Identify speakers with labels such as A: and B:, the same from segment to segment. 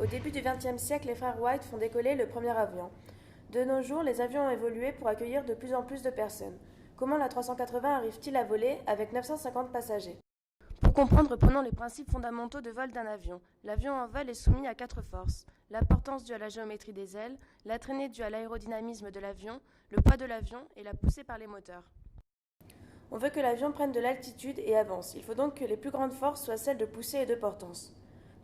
A: Au début du XXe siècle, les frères Wright font décoller le premier avion. De nos jours, les avions ont évolué pour accueillir de plus en plus de personnes. Comment l'A380 arrive-t-il à voler avec 950 passagers? Pour comprendre, prenons les principes fondamentaux de vol d'un avion. L'avion en vol est soumis à 4 forces: la portance due à la géométrie des ailes, la traînée due à l'aérodynamisme de l'avion, le poids de l'avion et la poussée par les moteurs. On veut que l'avion prenne de l'altitude et avance. Il faut donc que les plus grandes forces soient celles de poussée et de portance.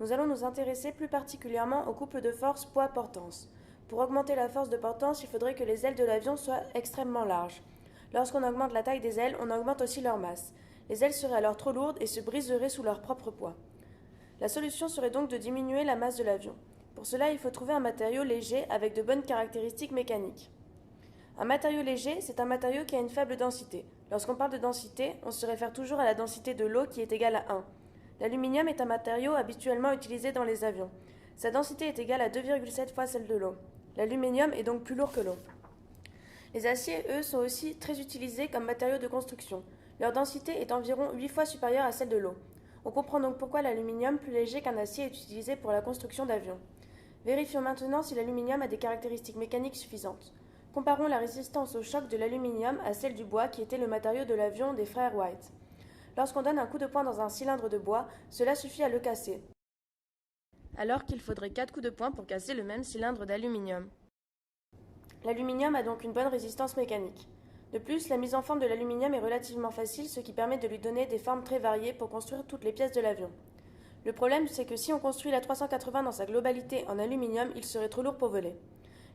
A: Nous allons nous intéresser plus particulièrement au couple de forces poids-portance. Pour augmenter la force de portance, il faudrait que les ailes de l'avion soient extrêmement larges. Lorsqu'on augmente la taille des ailes, on augmente aussi leur masse. Les ailes seraient alors trop lourdes et se briseraient sous leur propre poids. La solution serait donc de diminuer la masse de l'avion. Pour cela, il faut trouver un matériau léger avec de bonnes caractéristiques mécaniques. Un matériau léger, c'est un matériau qui a une faible densité. Lorsqu'on parle de densité, on se réfère toujours à la densité de l'eau qui est égale à 1. L'aluminium est un matériau habituellement utilisé dans les avions. Sa densité est égale à 2,7 fois celle de l'eau. L'aluminium est donc plus lourd que l'eau. Les aciers, eux, sont aussi très utilisés comme matériaux de construction. Leur densité est environ 8 fois supérieure à celle de l'eau. On comprend donc pourquoi l'aluminium, plus léger qu'un acier, est utilisé pour la construction d'avions. Vérifions maintenant si l'aluminium a des caractéristiques mécaniques suffisantes. Comparons la résistance au choc de l'aluminium à celle du bois qui était le matériau de l'avion des frères Wright. Lorsqu'on donne un coup de poing dans un cylindre de bois, cela suffit à le casser, alors qu'il faudrait 4 coups de poing pour casser le même cylindre d'aluminium. L'aluminium a donc une bonne résistance mécanique. De plus, la mise en forme de l'aluminium est relativement facile, ce qui permet de lui donner des formes très variées pour construire toutes les pièces de l'avion. Le problème, c'est que si on construit l'A380 dans sa globalité en aluminium, il serait trop lourd pour voler.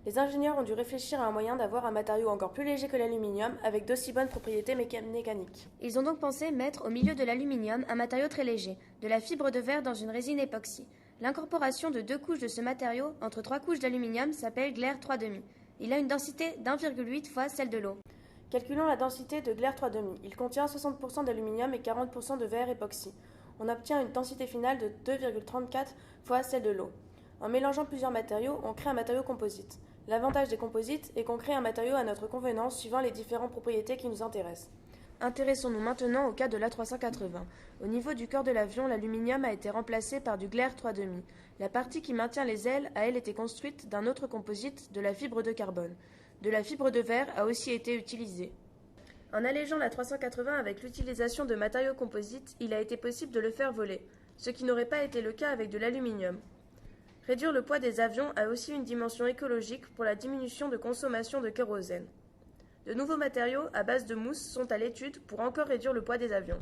A: Les ingénieurs ont dû réfléchir à un moyen d'avoir un matériau encore plus léger que l'aluminium, avec d'aussi bonnes propriétés mécaniques.
B: Ils ont donc pensé mettre au milieu de l'aluminium un matériau très léger, de la fibre de verre dans une résine époxy. L'incorporation de 2 couches de ce matériau entre 3 couches d'aluminium s'appelle glaire 3,5. Il a une densité d'1,8 fois celle de l'eau.
A: Calculons la densité de glaire 3,5. Il contient 60% d'aluminium et 40% de verre époxy. On obtient une densité finale de 2,34 fois celle de l'eau. En mélangeant plusieurs matériaux, on crée un matériau composite. L'avantage des composites est qu'on crée un matériau à notre convenance suivant les différentes propriétés qui nous intéressent. Intéressons-nous maintenant au cas de l'A380. Au niveau du corps de l'avion, l'aluminium a été remplacé par du glaire 3,5. La partie qui maintient les ailes a elle été construite d'un autre composite, de la fibre de carbone. De la fibre de verre a aussi été utilisée. En allégeant l'A380 avec l'utilisation de matériaux composites, il a été possible de le faire voler, ce qui n'aurait pas été le cas avec de l'aluminium. Réduire le poids des avions a aussi une dimension écologique pour la diminution de consommation de kérosène. De nouveaux matériaux à base de mousse sont à l'étude pour encore réduire le poids des avions.